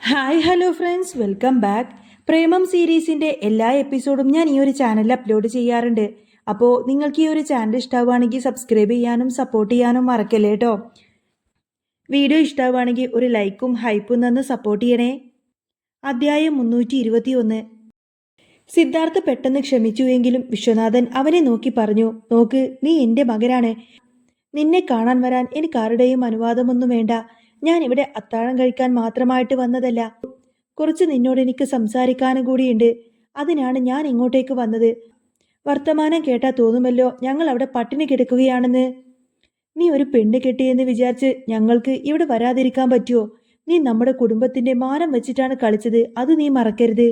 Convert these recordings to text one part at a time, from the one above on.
Hi hello friends, welcome back. Premam സീരീസിൻ്റെ എല്ലാ എപ്പിസോഡും ഞാൻ ഈ ഒരു ചാനലിൽ അപ്ലോഡ് ചെയ്യാറുണ്ട്. അപ്പോൾ നിങ്ങൾക്ക് ഈ ഒരു ചാനൽ ഇഷ്ടമാവുകയാണെങ്കിൽ സബ്സ്ക്രൈബ് ചെയ്യാനും സപ്പോർട്ട് ചെയ്യാനും മറക്കല്ലേ കേട്ടോ. വീഡിയോ ഇഷ്ടമാവുകയാണെങ്കിൽ ഒരു ലൈക്കും ഹൈപ്പും തന്ന് സപ്പോർട്ട് ചെയ്യണേ. അധ്യായം 321. സിദ്ധാർത്ഥ് പെട്ടെന്ന് ക്ഷമിച്ചുവെങ്കിലും വിശ്വനാഥൻ അവനെ നോക്കി പറഞ്ഞു, നോക്ക്, നീ എൻ്റെ മകനാണ്. നിന്നെ കാണാൻ വരാൻ എനിക്ക് ആരുടെയും അനുവാദമൊന്നും വേണ്ട. ഞാൻ ഇവിടെ അത്താഴം കഴിക്കാൻ മാത്രമായിട്ട് വന്നതല്ല. കുറച്ച് നിന്നോട് എനിക്ക് സംസാരിക്കാനും കൂടിയുണ്ട്. അതിനാണ് ഞാൻ ഇങ്ങോട്ടേക്ക് വന്നത്. വർത്തമാനം കേട്ടാൽ തോന്നുമല്ലോ ഞങ്ങൾ അവിടെ പട്ടിണി കിടക്കുകയാണെന്ന്. നീ ഒരു പെണ്ണ് കെട്ടിയെന്ന് വിചാരിച്ച് ഞങ്ങൾക്ക് ഇവിടെ വരാതിരിക്കാൻ പറ്റുമോ? നീ നമ്മുടെ കുടുംബത്തിന്റെ മാനം വെച്ചിട്ടാണ് കളിച്ചത്, അത് നീ മറക്കരുത്.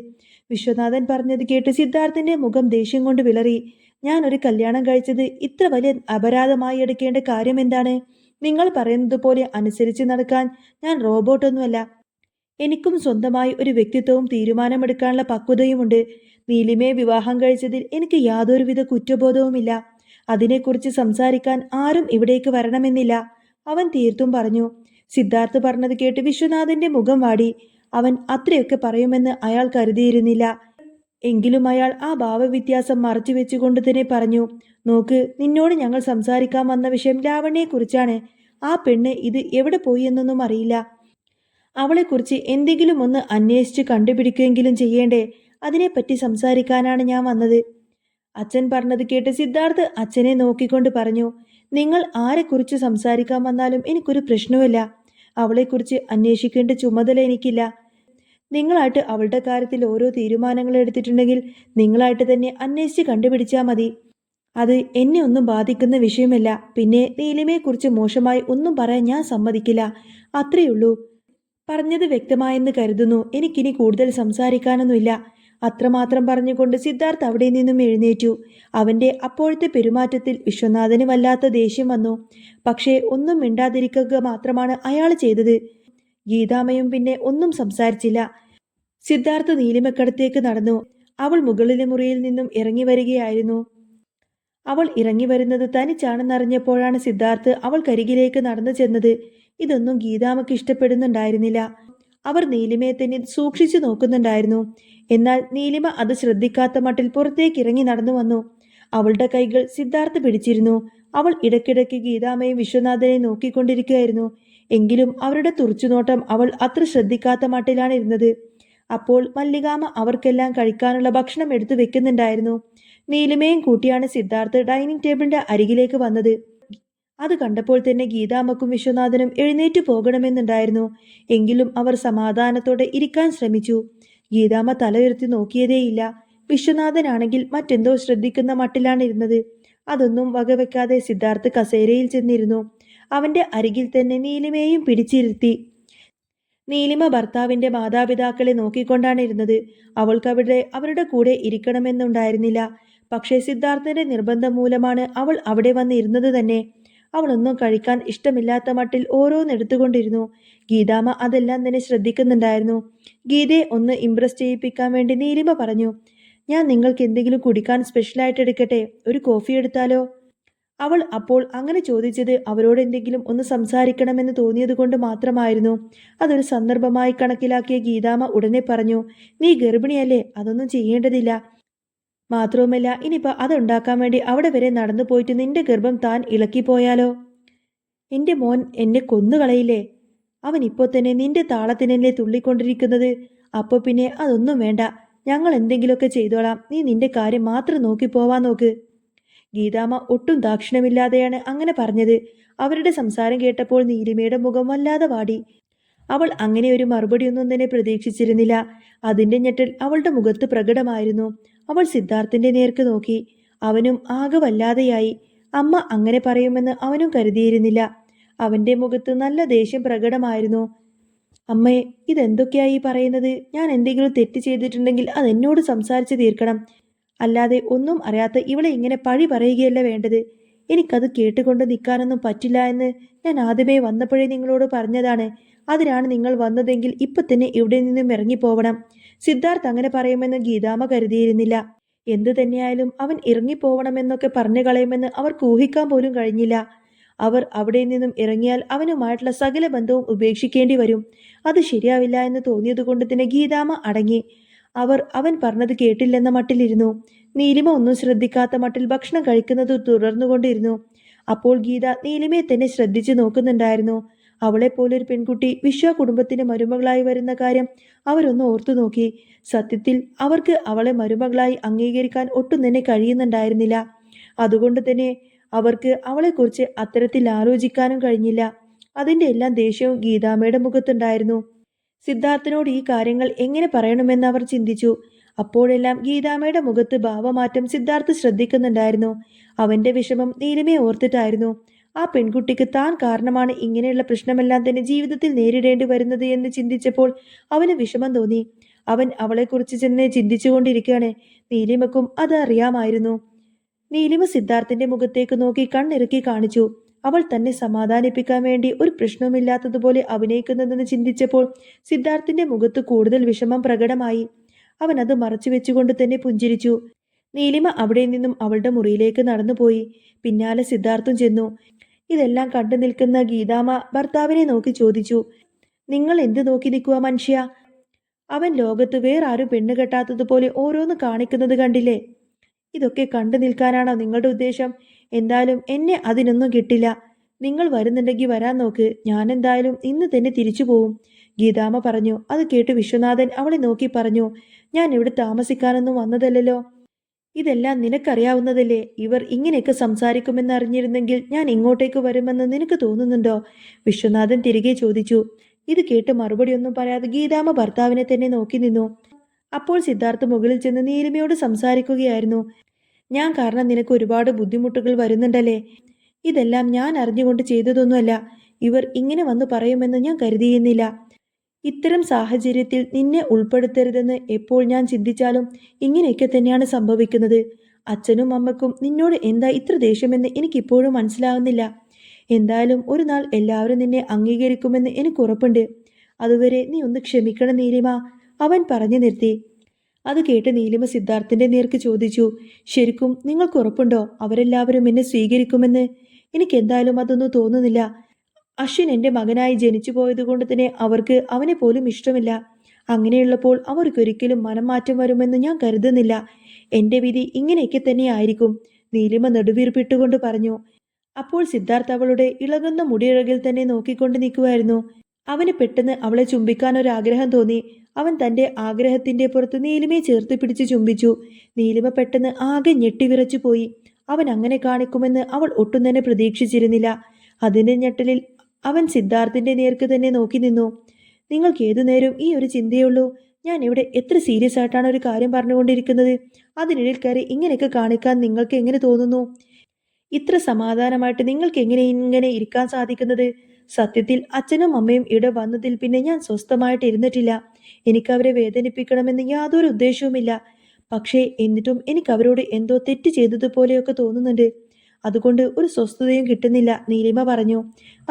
വിശ്വനാഥൻ പറഞ്ഞത് കേട്ട് സിദ്ധാർത്ഥിന്റെ മുഖം ദേഷ്യം കൊണ്ട് വിളറി. ഞാൻ ഒരു കല്യാണം കഴിച്ചത് ഇത്ര വലിയ അപരാധമായി എടുക്കേണ്ട കാര്യം എന്താണ്? നിങ്ങൾ പറയുന്നത് പോലെ അനുസരിച്ച് നടക്കാൻ ഞാൻ റോബോട്ടൊന്നുമല്ല. എനിക്കും സ്വന്തമായി ഒരു വ്യക്തിത്വവും തീരുമാനമെടുക്കാനുള്ള പക്വതയുമുണ്ട്. നീലിമയെ വിവാഹം കഴിച്ചതിൽ എനിക്ക് യാതൊരുവിധ കുറ്റബോധവുമില്ല. അതിനെക്കുറിച്ച് സംസാരിക്കാൻ ആരും ഇവിടേക്ക് വരണമെന്നില്ല, അവൻ തീർത്തും പറഞ്ഞു. സിദ്ധാർത്ഥ് പറഞ്ഞത് കേട്ട് വിശ്വനാഥന്റെ മുഖം വാടി. അവൻ അത്രയൊക്കെ പറയുമെന്ന് അയാൾ കരുതിയിരുന്നില്ല. എങ്കിലും അയാൾ ആ ഭാവവ്യത്യാസം മറച്ചു വെച്ചുകൊണ്ട് തന്നെ പറഞ്ഞു, നോക്ക്, നിന്നോട് ഞങ്ങൾ സംസാരിക്കാൻ വന്ന വിഷയം ലാവണ്യെക്കുറിച്ചാണ്. ആ പെണ്ണ് ഇത് എവിടെ പോയി എന്നൊന്നും അറിയില്ല. അവളെക്കുറിച്ച് എന്തെങ്കിലും ഒന്ന് അന്വേഷിച്ച് കണ്ടുപിടിക്കുകയെങ്കിലും ചെയ്യേണ്ടേ? അതിനെപ്പറ്റി സംസാരിക്കാനാണ് ഞാൻ വന്നത്. അച്ഛൻ പറഞ്ഞത് കേട്ട് സിദ്ധാർത്ഥ് അച്ഛനെ നോക്കിക്കൊണ്ട് പറഞ്ഞു, നിങ്ങൾ ആരെക്കുറിച്ച് സംസാരിക്കാൻ വന്നാലും എനിക്കൊരു പ്രശ്നവുമില്ല. അവളെക്കുറിച്ച് അന്വേഷിക്കേണ്ട ചുമതല എനിക്കില്ല. നിങ്ങളായിട്ട് അവളുടെ കാര്യത്തിൽ ഓരോ തീരുമാനങ്ങൾ എടുത്തിട്ടുണ്ടെങ്കിൽ നിങ്ങളായിട്ട് തന്നെ അന്വേഷിച്ച് കണ്ടുപിടിച്ചാൽ മതി. അത് എന്നെ ഒന്നും ബാധിക്കുന്ന വിഷയമല്ല. പിന്നെ നീലിമയെക്കുറിച്ച് മോശമായി ഒന്നും പറയാൻ ഞാൻ സമ്മതിക്കില്ല. അത്രയുള്ളൂ. പറഞ്ഞത് വ്യക്തമായെന്ന് കരുതുന്നു. എനിക്കിനി കൂടുതൽ സംസാരിക്കാനൊന്നുമില്ല. അത്രമാത്രം പറഞ്ഞുകൊണ്ട് സിദ്ധാർത്ഥ് അവിടെ നിന്നും എഴുന്നേറ്റു. അവന്റെ അപ്പോഴത്തെ പെരുമാറ്റത്തിൽ വിശ്വനാഥന് വല്ലാത്ത ദേഷ്യം വന്നു. പക്ഷേ ഒന്നും മിണ്ടാതിരിക്കുക മാത്രമാണ് അയാൾ ചെയ്തത്. ഗീതാമയും പിന്നെ ഒന്നും സംസാരിച്ചില്ല. സിദ്ധാർത്ഥ് നീലിമക്കടത്തേക്ക് നടന്നു. അവൾ മുകളിലെ മുറിയിൽ നിന്നും ഇറങ്ങി വരികയായിരുന്നു. അവൾ ഇറങ്ങി വരുന്നത് തനിച്ചാണെന്നറിഞ്ഞപ്പോഴാണ് സിദ്ധാർത്ഥ് അവൾക്കരികിലേക്ക് നടന്നു ചെന്നത്. ഇതൊന്നും ഗീതാമയ്ക്ക് ഇഷ്ടപ്പെടുന്നുണ്ടായിരുന്നില്ല. അവർ നീലിമയെ തന്നെ സൂക്ഷിച്ചു നോക്കുന്നുണ്ടായിരുന്നു. എന്നാൽ നീലിമ അത് ശ്രദ്ധിക്കാത്ത മട്ടിൽ പുറത്തേക്ക് ഇറങ്ങി നടന്നു വന്നു. അവളുടെ കൈകൾ സിദ്ധാർത്ഥ് പിടിച്ചിരുന്നു. അവൾ ഇടയ്ക്കിടയ്ക്ക് ഗീതാമയും വിശ്വനാഥനെ നോക്കിക്കൊണ്ടിരിക്കുകയായിരുന്നു. എങ്കിലും അവരുടെ തുറച്ചുനോട്ടം അവൾ അത്ര ശ്രദ്ധിക്കാത്ത മട്ടിലാണ് ഇരുന്നത്. അപ്പോൾ മല്ലികാമ അവർക്കെല്ലാം കഴിക്കാനുള്ള ഭക്ഷണം എടുത്തു വെക്കുന്നുണ്ടായിരുന്നു. നീലിമയും കൂട്ടിയാണ് സിദ്ധാർത്ഥ് ഡൈനിങ് ടേബിളിന്റെ അരികിലേക്ക് വന്നത്. അത് കണ്ടപ്പോൾ തന്നെ ഗീതാമ്മക്കും വിശ്വനാഥനും എഴുന്നേറ്റു പോകണമെന്നുണ്ടായിരുന്നു. എങ്കിലും അവർ സമാധാനത്തോടെ ഇരിക്കാൻ ശ്രമിച്ചു. ഗീതാമ്മ തല ഉയർത്തി നോക്കിയതേയില്ല. വിശ്വനാഥനാണെങ്കിൽ മറ്റെന്തോ ശ്രദ്ധിക്കുന്ന മട്ടിലാണ് ഇരുന്നത്. അതൊന്നും വകവെക്കാതെ സിദ്ധാർത്ഥ് കസേരയിൽ ചെന്നിരുന്നു. അവന്റെ അരികിൽ തന്നെ നീലിമയെയും പിടിച്ചിരുത്തി. നീലിമ ഭർത്താവിന്റെ മാതാപിതാക്കളെ നോക്കിക്കൊണ്ടാണ് ഇരുന്നത്. അവൾക്ക് അവരുടെ കൂടെ ഇരിക്കണമെന്നുണ്ടായിരുന്നില്ല. പക്ഷേ സിദ്ധാർത്ഥന്റെ നിർബന്ധം മൂലമാണ് അവൾ അവിടെ വന്ന് ഇരുന്നത് തന്നെ. അവളൊന്നും കഴിക്കാൻ ഇഷ്ടമില്ലാത്ത മട്ടിൽ ഓരോന്നെടുത്തുകൊണ്ടിരുന്നു. ഗീതാമ്മ അതെല്ലാം തന്നെ ശ്രദ്ധിക്കുന്നുണ്ടായിരുന്നു. ഗീതയെ ഒന്ന് ഇംപ്രസ് ചെയ്യിപ്പിക്കാൻ വേണ്ടി നീലിമ പറഞ്ഞു, ഞാൻ നിങ്ങൾക്ക് എന്തെങ്കിലും കുടിക്കാൻ സ്പെഷ്യലായിട്ട് എടുക്കട്ടെ? ഒരു കോഫി എടുത്താലോ? അവൾ അപ്പോൾ അങ്ങനെ ചോദിച്ചത് അവരോട് എന്തെങ്കിലും ഒന്ന് സംസാരിക്കണമെന്ന് തോന്നിയത് കൊണ്ട് മാത്രമായിരുന്നു. അതൊരു സന്ദർഭമായി കണക്കിലാക്കിയ ഗീതാമ്മ ഉടനെ പറഞ്ഞു, നീ ഗർഭിണിയല്ലേ, അതൊന്നും ചെയ്യേണ്ടതില്ല. മാത്രവുമല്ല, ഇനിയിപ്പോൾ അതുണ്ടാക്കാൻ വേണ്ടി അവിടെ വരെ നടന്നു പോയിട്ട് നിന്റെ ഗർഭം താൻ ഇളക്കിപ്പോയാലോ? എൻ്റെ മോൻ എന്നെ കൊന്നുകളയില്ലേ? അവൻ ഇപ്പോൾ തന്നെ നിന്റെ താളത്തിനല്ലേ തുള്ളിക്കൊണ്ടിരിക്കുന്നത്. അപ്പോൾ പിന്നെ അതൊന്നും വേണ്ട, ഞങ്ങൾ എന്തെങ്കിലുമൊക്കെ ചെയ്തോളാം. നീ നിന്റെ കാര്യം മാത്രം നോക്കി പോവാൻ നോക്ക്. ഗീതാമ്മ ഒട്ടും ദാക്ഷിണ്യമില്ലാതെയാണ് അങ്ങനെ പറഞ്ഞത്. അവരുടെ സംസാരം കേട്ടപ്പോൾ നീലിമയുടെ മുഖം വല്ലാതെ വാടി. അവൾ അങ്ങനെ ഒരു മറുപടിയൊന്നും തന്നെ പ്രതീക്ഷിച്ചിരുന്നില്ല. അതിന്റെ ഞെട്ടൽ അവളുടെ മുഖത്ത് പ്രകടമായിരുന്നു. അവൾ സിദ്ധാർത്ഥിന്റെ നേർക്ക് നോക്കി. അവനും ആകെ വല്ലാതെയായി. അമ്മ അങ്ങനെ പറയുമെന്ന് അവനും കരുതിയിരുന്നില്ല. അവന്റെ മുഖത്ത് നല്ല ദേഷ്യം പ്രകടമായിരുന്നു. അമ്മേ, ഇതെന്തൊക്കെയായി പറയുന്നത്? ഞാൻ എന്തെങ്കിലും തെറ്റ് ചെയ്തിട്ടുണ്ടെങ്കിൽ അതെന്നോട് സംസാരിച്ച് തീർക്കണം. അല്ലാതെ ഒന്നും അറിയാത്ത ഇവളെ ഇങ്ങനെ പഴി പറയുകയല്ല വേണ്ടത്. എനിക്കത് കേട്ടുകൊണ്ട് നിൽക്കാനൊന്നും പറ്റില്ല എന്ന് ഞാൻ ആദ്യമേ വന്നപ്പോഴേ നിങ്ങളോട് പറഞ്ഞതാണ്. അതിനാണ് നിങ്ങൾ വന്നതെങ്കിൽ ഇപ്പൊ തന്നെ ഇവിടെ നിന്നും ഇറങ്ങിപ്പോവണം. സിദ്ധാർത്ഥ് അങ്ങനെ പറയുമെന്ന് ഗീതാമ്മ കരുതിയിരുന്നില്ല. എന്തു തന്നെയായാലും അവൻ ഇറങ്ങിപ്പോവണമെന്നൊക്കെ പറഞ്ഞു കളയുമെന്ന് അവർക്ക് ഊഹിക്കാൻ പോലും കഴിഞ്ഞില്ല. അവർ അവിടെ നിന്നും ഇറങ്ങിയാൽ അവനുമായിട്ടുള്ള സകല ബന്ധവും ഉപേക്ഷിക്കേണ്ടി വരും. അത് ശരിയാവില്ല എന്ന് തോന്നിയതുകൊണ്ട് തന്നെ ഗീതാമ്മ അടങ്ങി. അവൻ പറഞ്ഞത് കേട്ടില്ലെന്ന മട്ടിലിരുന്നു. നീലിമ ഒന്നും ശ്രദ്ധിക്കാത്ത മട്ടിൽ ഭക്ഷണം കഴിക്കുന്നത് തുടർന്നുകൊണ്ടിരുന്നു. അപ്പോൾ ഗീത നീലിമയെ തന്നെ ശ്രദ്ധിച്ചു നോക്കുന്നുണ്ടായിരുന്നു. അവളെപ്പോലൊരു പെൺകുട്ടി വിശ്വ കുടുംബത്തിന്റെ മരുമകളായി വരുന്ന കാര്യം അവരൊന്ന് ഓർത്തു നോക്കി. സത്യത്തിൽ അവർക്ക് അവളെ മരുമകളായി അംഗീകരിക്കാൻ ഒട്ടും തന്നെ കഴിയുന്നുണ്ടായിരുന്നില്ല. അതുകൊണ്ട് തന്നെ അവർക്ക് അവളെക്കുറിച്ച് അത്തരത്തിൽ ആലോചിക്കാനും കഴിഞ്ഞില്ല. അതിന്റെ എല്ലാം ദേഷ്യവും ഗീതാമ്മയുടെ മുഖത്തുണ്ടായിരുന്നു. സിദ്ധാർത്ഥനോട് ഈ കാര്യങ്ങൾ എങ്ങനെ പറയണമെന്ന് അവർ ചിന്തിച്ചു. അപ്പോഴെല്ലാം ഗീതാമ്മയുടെ മുഖത്ത് ഭാവമാറ്റം സിദ്ധാർത്ഥ് ശ്രദ്ധിക്കുന്നുണ്ടായിരുന്നു. അവന്റെ വിഷമം നീലിമയെ ഓർത്തിട്ടായിരുന്നു. ആ പെൺകുട്ടിക്ക് താൻ കാരണമാണ് ഇങ്ങനെയുള്ള പ്രശ്നമെല്ലാം തന്നെ ജീവിതത്തിൽ നേരിടേണ്ടി വരുന്നത് എന്ന് ചിന്തിച്ചപ്പോൾ അവന് വിഷമം തോന്നി. അവൻ അവളെക്കുറിച്ച് തന്നെ ചിന്തിച്ചുകൊണ്ടിരിക്കുകയാണ്. നീലിമക്കും അത് അറിയാമായിരുന്നു. നീലിമ സിദ്ധാർത്ഥിന്റെ മുഖത്തേക്ക് നോക്കി കണ്ണിറുക്കി കാണിച്ചു. അവൾ തന്നെ സമാധാനിപ്പിക്കാൻ വേണ്ടി ഒരു പ്രശ്നവുമില്ലാത്തതുപോലെ അഭിനയിക്കുന്നതെന്ന് ചിന്തിച്ചപ്പോൾ സിദ്ധാർത്ഥിന്റെ മുഖത്ത് കൂടുതൽ വിഷമം പ്രകടമായി. അവൻ അത് മറച്ചു വെച്ചുകൊണ്ട് തന്നെ പുഞ്ചിരിച്ചു. നീലിമ അവിടെ നിന്നും അവളുടെ മുറിയിലേക്ക് നടന്നുപോയി. പിന്നാലെ സിദ്ധാർത്ഥും ചെന്നു. ഇതെല്ലാം കണ്ടു നിൽക്കുന്ന ഗീതാമ്മ ഭർത്താവിനെ നോക്കി ചോദിച്ചു, നിങ്ങൾ എന്ത് നോക്കി നിൽക്കുക മനുഷ്യ? അവൻ ലോകത്ത് വേറെ ആരും പെണ്ണ് കെട്ടാത്തതുപോലെ ഓരോന്ന് കാണിക്കുന്നത് കണ്ടില്ലേ? ഇതൊക്കെ കണ്ടു നിൽക്കാനാണോ നിങ്ങളുടെ ഉദ്ദേശം? എന്തായാലും എന്നെ അതിനൊന്നും കിട്ടില്ല. നിങ്ങൾ വരുന്നുണ്ടെങ്കിൽ വരാൻ നോക്ക്. ഞാൻ എന്തായാലും ഇന്ന് തന്നെ തിരിച്ചു പോവും, ഗീതാമ്മ പറഞ്ഞു. അത് കേട്ട് വിശ്വനാഥൻ അവളെ നോക്കി പറഞ്ഞു, ഞാൻ ഇവിടെ താമസിക്കാനൊന്നും വന്നതല്ലല്ലോ. ഇതെല്ലാം നിനക്കറിയാവുന്നതല്ലേ? ഇവർ ഇങ്ങനെയൊക്കെ സംസാരിക്കുമെന്ന് അറിഞ്ഞിരുന്നെങ്കിൽ ഞാൻ ഇങ്ങോട്ടേക്ക് വരുമെന്ന് നിനക്ക് തോന്നുന്നുണ്ടോ? വിശ്വനാഥൻ തിരികെ ചോദിച്ചു. ഇത് കേട്ട് മറുപടിയൊന്നും പറയാതെ ഗീതാമ്മ ഭർത്താവിനെ തന്നെ നോക്കി നിന്നു. അപ്പോൾ സിദ്ധാർത്ഥ് മുകളിൽ ചെന്ന് നീലിമയോട് സംസാരിക്കുകയായിരുന്നു. ഞാൻ കാരണം നിനക്ക് ഒരുപാട് ബുദ്ധിമുട്ടുകൾ വരുന്നുണ്ടല്ലേ? ഇതെല്ലാം ഞാൻ അറിഞ്ഞുകൊണ്ട് ചെയ്തതൊന്നുമല്ല. ഇവർ ഇങ്ങനെ വന്നു പറയുമെന്ന് ഞാൻ കരുതിയിരുന്നില്ല. ഇത്തരം സാഹചര്യത്തിൽ നിന്നെ ഉൾപ്പെടുത്തരുതെന്ന് എപ്പോൾ ഞാൻ ചിന്തിച്ചാലും ഇങ്ങനെയൊക്കെ തന്നെയാണ് സംഭവിക്കുന്നത്. അച്ഛനും അമ്മക്കും നിന്നോട് എന്താ ഇത്ര ദേഷ്യമെന്ന് എനിക്കിപ്പോഴും മനസ്സിലാകുന്നില്ല. എന്തായാലും ഒരു നാൾ എല്ലാവരും നിന്നെ അംഗീകരിക്കുമെന്ന് എനിക്ക് ഉറപ്പുണ്ട്. അതുവരെ നീ ഒന്ന് ക്ഷമിക്കണം നീലിമ, അവൻ പറഞ്ഞു നിർത്തി. അത് കേട്ട് നീലിമ സിദ്ധാർത്ഥിന്റെ നേർക്ക് ചോദിച്ചു, ശരിക്കും നിങ്ങൾക്ക് ഉറപ്പുണ്ടോ അവരെല്ലാവരും എന്നെ സ്വീകരിക്കുമെന്ന്? എനിക്ക് എന്തായാലും അതൊന്നും തോന്നുന്നില്ല. അശ്വിൻ എന്റെ മകനായി ജനിച്ചു പോയതുകൊണ്ട് തന്നെ അവർക്ക് അവനെ പോലും ഇഷ്ടമില്ല. അങ്ങനെയുള്ളപ്പോൾ അവർക്കൊരിക്കലും മനം മാറ്റം വരുമെന്ന് ഞാൻ കരുതുന്നില്ല. എന്റെ വിധി ഇങ്ങനെയൊക്കെ തന്നെ ആയിരിക്കും, നീലിമ നെടുവീർപ്പിട്ടുകൊണ്ട് പറഞ്ഞു. അപ്പോൾ സിദ്ധാർത്ഥ് അവളുടെ ഇളകുന്ന മുടിയിഴകിൽ തന്നെ നോക്കിക്കൊണ്ട് നിൽക്കുമായിരുന്നു. അവന് പെട്ടെന്ന് അവളെ ചുംബിക്കാൻ ഒരാഗ്രഹം തോന്നി. അവൻ തന്റെ ആഗ്രഹത്തിന്റെ പുറത്ത് നീലിമയെ ചേർത്ത് പിടിച്ച് ചുംബിച്ചു. നീലിമ പെട്ടെന്ന് ആകെ ഞെട്ടിവിറച്ചു പോയി. അവൻ അങ്ങനെ കാണിക്കുമെന്ന് അവൾ ഒട്ടും തന്നെ പ്രതീക്ഷിച്ചിരുന്നില്ല. അതിന്റെ ഞെട്ടലിൽ അവൻ സിദ്ധാർത്ഥിന്റെ നേർക്ക് തന്നെ നോക്കി നിന്നു. നിങ്ങൾക്ക് ഏതു നേരം ഈ ഒരു ചിന്തയുള്ളൂ? ഞാൻ ഇവിടെ എത്ര സീരിയസ് ആയിട്ടാണ് ഒരു കാര്യം പറഞ്ഞുകൊണ്ടിരിക്കുന്നത്. അതിനിടയിൽ കയറി ഇങ്ങനെയൊക്കെ കാണിക്കാൻ നിങ്ങൾക്ക് എങ്ങനെ തോന്നുന്നു? ഇത്ര സമാധാനമായിട്ട് നിങ്ങൾക്ക് എങ്ങനെ ഇങ്ങനെ ഇരിക്കാൻ സാധിക്കുന്നത്? സത്യത്തിൽ അച്ഛനും അമ്മയും ഇവിടെ വന്നതിൽ പിന്നെ ഞാൻ സ്വസ്ഥമായിട്ട് ഇരുന്നിട്ടില്ല. എനിക്ക് അവരെ വേദനിപ്പിക്കണമെന്ന് യാതൊരു ഉദ്ദേശവുമില്ല. പക്ഷേ എന്നിട്ടും എനിക്ക് അവരോട് എന്തോ തെറ്റ് ചെയ്തതുപോലെയൊക്കെ തോന്നുന്നുണ്ട്. അതുകൊണ്ട് ഒരു സ്വസ്ഥതയും കിട്ടുന്നില്ല, നീലിമ പറഞ്ഞു.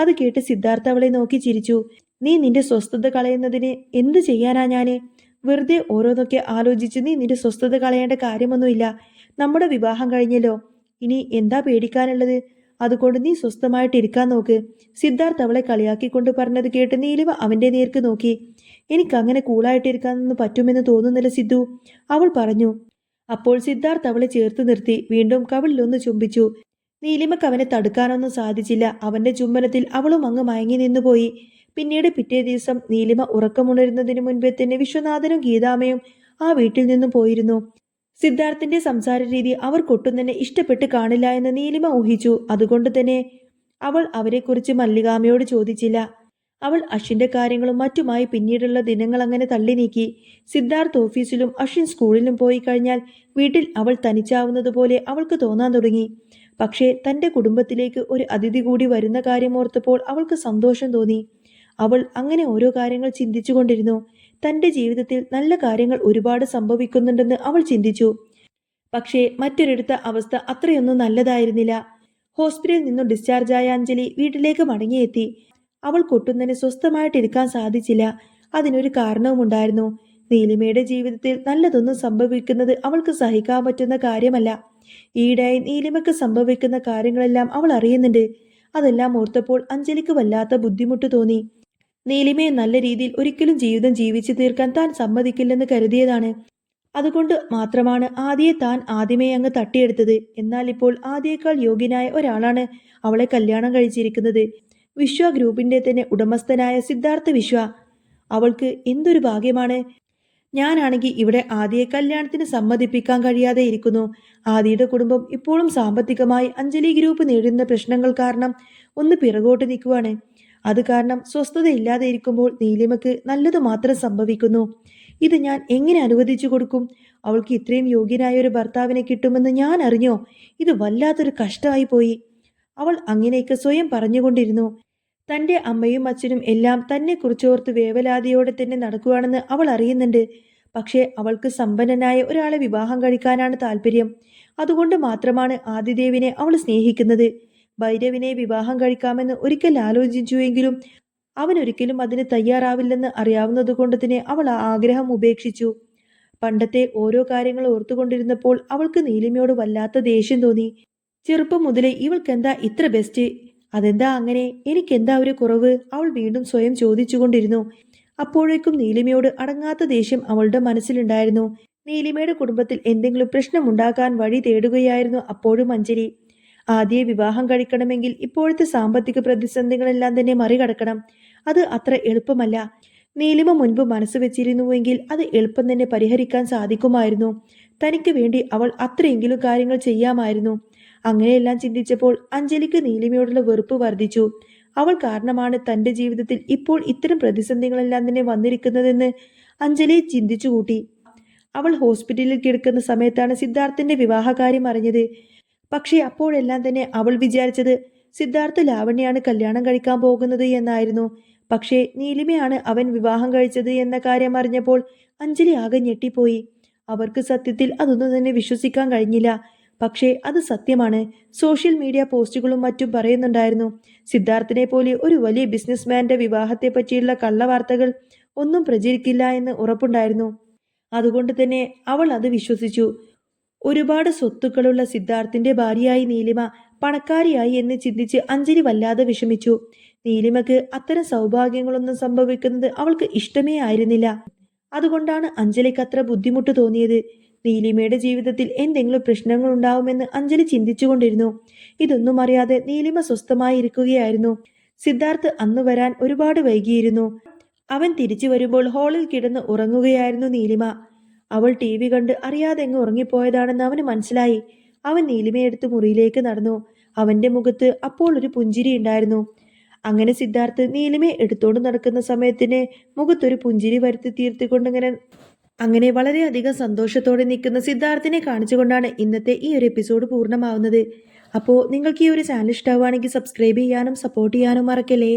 അത് കേട്ട് സിദ്ധാർത്ഥ അവളെ നോക്കി ചിരിച്ചു. നീ നിന്റെ സ്വസ്ഥത കളയുന്നതിന് എന്ത് ചെയ്യാനാ ഞാന്? വെറുതെ ഓരോന്നൊക്കെ ആലോചിച്ച് നീ നിന്റെ സ്വസ്ഥത കളയേണ്ട കാര്യമൊന്നുമില്ല. നമ്മുടെ വിവാഹം കഴിഞ്ഞല്ലോ, ഇനി എന്താ പേടിക്കാനുള്ളത്? അതുകൊണ്ട് നീ സ്വസ്ഥമായിട്ട് ഇരിക്കാൻ നോക്ക്, സിദ്ധാർത്ഥ് അവളെ കളിയാക്കിക്കൊണ്ട് പറഞ്ഞത് കേട്ട് നീലിമ അവന്റെ നേർക്ക് നോക്കി. എനിക്ക് അങ്ങനെ കൂളായിട്ടിരിക്കാനൊന്നും പറ്റുമെന്ന് തോന്നുന്നില്ല സിദ്ധു, അവൾ പറഞ്ഞു. അപ്പോൾ സിദ്ധാർത്ഥ് അവളെ ചേർത്ത് നിർത്തി വീണ്ടും കവിളിലൊന്ന് ചുംബിച്ചു. നീലിമക്ക് അവനെ തടുക്കാനൊന്നും സാധിച്ചില്ല. അവന്റെ ചുംബനത്തിൽ അവളും അങ്ങ് മയങ്ങി നിന്നുപോയി. പിന്നീട് പിറ്റേ ദിവസം നീലിമ ഉറക്കമുണരുന്നതിന് മുൻപേ തന്നെ വിശ്വനാഥനും ഗീതാമ്മയും ആ വീട്ടിൽ നിന്നും പോയിരുന്നു. സിദ്ധാർത്ഥിന്റെ സംസാര രീതി അവർക്കൊട്ടും തന്നെ ഇഷ്ടപ്പെട്ട് കാണില്ല എന്ന് നീലിമ ഊഹിച്ചു. അതുകൊണ്ട് തന്നെ അവൾ അവരെക്കുറിച്ച് മല്ലികാമ്മയോട് ചോദിച്ചില്ല. അവൾ അശ്വിന്റെ കാര്യങ്ങളും മറ്റുമായി പിന്നീടുള്ള ദിനങ്ങൾ അങ്ങനെ തള്ളി നീക്കി. സിദ്ധാർത്ഥ് ഓഫീസിലും അശ്വിൻ സ്കൂളിലും പോയി കഴിഞ്ഞാൽ വീട്ടിൽ അവൾ തനിച്ചാവുന്നത് പോലെ അവൾക്ക് തോന്നാൻ തുടങ്ങി. പക്ഷേ തന്റെ കുടുംബത്തിലേക്ക് ഒരു അതിഥി കൂടി വരുന്ന കാര്യം ഓർത്തപ്പോൾ അവൾക്ക് സന്തോഷം തോന്നി. അവൾ അങ്ങനെ ഓരോ കാര്യങ്ങൾ ചിന്തിച്ചു കൊണ്ടിരുന്നു. തന്റെ ജീവിതത്തിൽ നല്ല കാര്യങ്ങൾ ഒരുപാട് സംഭവിക്കുന്നുണ്ടെന്ന് അവൾ ചിന്തിച്ചു. പക്ഷേ മറ്റൊരിടത്ത അവസ്ഥ അത്രയൊന്നും നല്ലതായിരുന്നില്ല. ഹോസ്പിറ്റലിൽ നിന്നും ഡിസ്ചാർജായ അഞ്ജലി വീട്ടിലേക്ക് മടങ്ങിയെത്തി. അവൾക്കൊട്ടും തന്നെ സ്വസ്ഥമായിട്ടിരിക്കാൻ സാധിച്ചില്ല. അതിനൊരു കാരണവുമുണ്ടായിരുന്നു. നീലിമയുടെ ജീവിതത്തിൽ നല്ലതൊന്നും സംഭവിക്കുന്നത് അവൾക്ക് സഹിക്കാൻ പറ്റുന്ന കാര്യമല്ല. ഈയിടെയായി നീലിമയ്ക്ക് സംഭവിക്കുന്ന കാര്യങ്ങളെല്ലാം അവൾ അറിയുന്നുണ്ട്. അതെല്ലാം ഓർത്തപ്പോൾ അഞ്ജലിക്ക് വല്ലാത്ത ബുദ്ധിമുട്ട് തോന്നി. നീലിമയെ നല്ല രീതിയിൽ ഒരിക്കലും ജീവിതം ജീവിച്ചു തീർക്കാൻ താൻ സമ്മതിക്കില്ലെന്ന് കരുതിയതാണ്. അതുകൊണ്ട് മാത്രമാണ് ആദിയെ താൻ ആദ്യമേ അങ്ങ് തട്ടിയെടുത്തത്. എന്നാൽ ഇപ്പോൾ ആദിയേക്കാൾ യോഗ്യനായ ഒരാളാണ് അവളെ കല്യാണം കഴിച്ചിരിക്കുന്നത്. വിശ്വ ഗ്രൂപ്പിന്റെ തന്നെ ഉടമസ്ഥനായ സിദ്ധാർത്ഥ വിശ്വ. അവൾക്ക് എന്തൊരു ഭാഗ്യമാണ്. ഞാനാണെങ്കിൽ ഇവിടെ ആദിയെ കല്യാണത്തിന് സമ്മതിപ്പിക്കാൻ കഴിയാതെ ഇരിക്കുന്നു. ആദിയുടെ കുടുംബം ഇപ്പോഴും സാമ്പത്തികമായി അഞ്ജലി ഗ്രൂപ്പ് നേരിടുന്ന പ്രശ്നങ്ങൾ കാരണം ഒന്ന് പിറകോട്ട് നിൽക്കുവാണ്. അത് കാരണം സ്വസ്ഥതയില്ലാതെ ഇരിക്കുമ്പോൾ നീലിമക്ക് നല്ലത് മാത്രം സംഭവിക്കുന്നു. ഇത് ഞാൻ എങ്ങനെ അനുവദിച്ചു കൊടുക്കും? അവൾക്ക് ഇത്രയും യോഗ്യനായ ഒരു ഭർത്താവിനെ കിട്ടുമെന്ന് ഞാൻ അറിഞ്ഞോ? ഇത് വല്ലാത്തൊരു കഷ്ടമായി പോയി. അവൾ അങ്ങനെയൊക്കെ സ്വയം പറഞ്ഞുകൊണ്ടിരുന്നു. തന്റെ അമ്മയും അച്ഛനും എല്ലാം തന്നെ കുറിച്ചോർത്ത് വേവലാതിയോടെ തന്നെ നടക്കുകയാണെന്ന് അവൾ അറിയുന്നുണ്ട്. പക്ഷേ അവൾക്ക് സമ്പന്നനായ ഒരാളെ വിവാഹം കഴിക്കാനാണ് താല്പര്യം. അതുകൊണ്ട് മാത്രമാണ് ആദിദേവിനെ അവൾ സ്നേഹിക്കുന്നത്. ഭൈരവിനെ വിവാഹം കഴിക്കാമെന്ന് ഒരിക്കൽ ആലോചിച്ചുവെങ്കിലും അവൻ ഒരിക്കലും അതിന് തയ്യാറാവില്ലെന്ന് അറിയാവുന്നതുകൊണ്ട് തന്നെ അവൾ ആ ആഗ്രഹം ഉപേക്ഷിച്ചു. പണ്ടത്തെ ഓരോ കാര്യങ്ങൾ ഓർത്തുകൊണ്ടിരുന്നപ്പോൾ അവൾക്ക് നീലിമയോട് വല്ലാത്ത ദേഷ്യം തോന്നി. ചെറുപ്പം മുതലേ ഇവൾക്കെന്താ ഇത്ര ബെസ്റ്റ്? അതെന്താ അങ്ങനെ? എനിക്കെന്താ ഒരു കുറവ്? അവൾ വീണ്ടും സ്വയം ചോദിച്ചുകൊണ്ടിരുന്നു. അപ്പോഴേക്കും നീലിമയോട് അടങ്ങാത്ത ദേഷ്യം അവളുടെ മനസ്സിലുണ്ടായിരുന്നു. നീലിമയുടെ കുടുംബത്തിൽ എന്തെങ്കിലും പ്രശ്നമുണ്ടാക്കാൻ വഴി തേടുകയായിരുന്നു അപ്പോഴും അഞ്ജലി. ആദ്യയെ വിവാഹം കഴിക്കണമെങ്കിൽ ഇപ്പോഴത്തെ സാമ്പത്തിക പ്രതിസന്ധികളെല്ലാം തന്നെ മറികടക്കണം. അത് അത്ര എളുപ്പമല്ല. നീലിമ മുൻപ് മനസ്സ് വെച്ചിരുന്നുവെങ്കിൽ അത് എളുപ്പം തന്നെ പരിഹരിക്കാൻ സാധിക്കുമായിരുന്നു. തനിക്ക് വേണ്ടി അവൾ അത്രയെങ്കിലും കാര്യങ്ങൾ ചെയ്യാമായിരുന്നു. അങ്ങനെയെല്ലാം ചിന്തിച്ചപ്പോൾ അഞ്ജലിക്ക് നീലിമയോടുള്ള വെറുപ്പ് വർദ്ധിച്ചു. അവൾ കാരണമാണ് തന്റെ ജീവിതത്തിൽ ഇപ്പോൾ ഇത്തരം പ്രതിസന്ധികളെല്ലാം തന്നെ വന്നിരിക്കുന്നതെന്ന് അഞ്ജലി ചിന്തിച്ചു കൂട്ടി. അവൾ ഹോസ്പിറ്റലിൽ കിടക്കുന്ന സമയത്താണ് സിദ്ധാർത്ഥന്റെ വിവാഹകാര്യം അറിഞ്ഞത്. പക്ഷേ അപ്പോഴെല്ലാം തന്നെ അവൾ വിചാരിച്ചത് സിദ്ധാർത്ഥ ലാവണ്യാണ് കല്യാണം കഴിക്കാൻ പോകുന്നത് എന്നായിരുന്നു. പക്ഷേ നീലിമയാണ് അവൻ വിവാഹം കഴിച്ചത് എന്ന കാര്യം അറിഞ്ഞപ്പോൾ അഞ്ജലി ആകെ ഞെട്ടിപ്പോയി. അവർക്ക് സത്യത്തിൽ അതൊന്നും തന്നെ വിശ്വസിക്കാൻ കഴിഞ്ഞില്ല. പക്ഷേ അത് സത്യമാണ്. സോഷ്യൽ മീഡിയ പോസ്റ്റുകളും മറ്റും പറയുന്നുണ്ടായിരുന്നു. സിദ്ധാർത്ഥിനെ പോലെ ഒരു വലിയ ബിസിനസ്മാന്റെ വിവാഹത്തെ പറ്റിയുള്ള കള്ളവാർത്തകൾ ഒന്നും പ്രചരിക്കില്ല എന്ന് ഉറപ്പുണ്ടായിരുന്നു. അതുകൊണ്ട് തന്നെ അവൾ അത് വിശ്വസിച്ചു. ഒരുപാട് സ്വത്തുക്കളുള്ള സിദ്ധാർത്ഥിന്റെ ഭാര്യയായി നീലിമ പണക്കാരിയായി എന്ന് ചിന്തിച്ച് അഞ്ജലി വല്ലാതെ വിഷമിച്ചു. നീലിമക്ക് അത്തരം സൗഭാഗ്യങ്ങളൊന്നും സംഭവിക്കുന്നത് അവൾക്ക് ഇഷ്ടമേ ആയിരുന്നില്ല. അതുകൊണ്ടാണ് അഞ്ജലിക്ക് അത്ര ബുദ്ധിമുട്ട് തോന്നിയത്. നീലിമയുടെ ജീവിതത്തിൽ എന്തെങ്കിലും പ്രശ്നങ്ങൾ ഉണ്ടാവുമെന്ന് അഞ്ജലി ചിന്തിച്ചുകൊണ്ടിരുന്നു. ഇതൊന്നും അറിയാതെ നീലിമ സ്വസ്ഥമായി ഇരിക്കുകയായിരുന്നു. സിദ്ധാർത്ഥ് അന്ന് വരാൻ ഒരുപാട് വൈകിയിരുന്നു. അവൻ തിരിച്ചു വരുമ്പോൾ ഹാളിൽ കിടന്ന് ഉറങ്ങുകയായിരുന്നു നീലിമ. അവൾ TV കണ്ട് അറിയാതെ അങ്ങ് ഉറങ്ങിപ്പോയതാണെന്ന് അവന് മനസ്സിലായി. അവൻ നീലിമയെടുത്ത് മുറിയിലേക്ക് നടന്നു. അവന്റെ മുഖത്ത് അപ്പോൾ ഒരു പുഞ്ചിരി ഉണ്ടായിരുന്നു. അങ്ങനെ സിദ്ധാർത്ഥ് നീലിമയെ എടുത്തോണ്ട് നടക്കുന്ന സമയത്തിന് മുഖത്തൊരു പുഞ്ചിരി വരുത്തി തീർത്തുകൊണ്ടിങ്ങനെ അങ്ങനെ വളരെയധികം സന്തോഷത്തോടെ നിൽക്കുന്ന സിദ്ധാർത്ഥിനെ കാണിച്ചുകൊണ്ടാണ് ഇന്നത്തെ ഈ ഒരു എപ്പിസോഡ് പൂർണ്ണമാവുന്നത്. അപ്പോൾ നിങ്ങൾക്ക് ഈ ഒരു ചാനൽ ഇഷ്ടമാവുകയാണെങ്കിൽ സബ്സ്ക്രൈബ് ചെയ്യാനും സപ്പോർട്ട് ചെയ്യാനും മറക്കല്ലേ.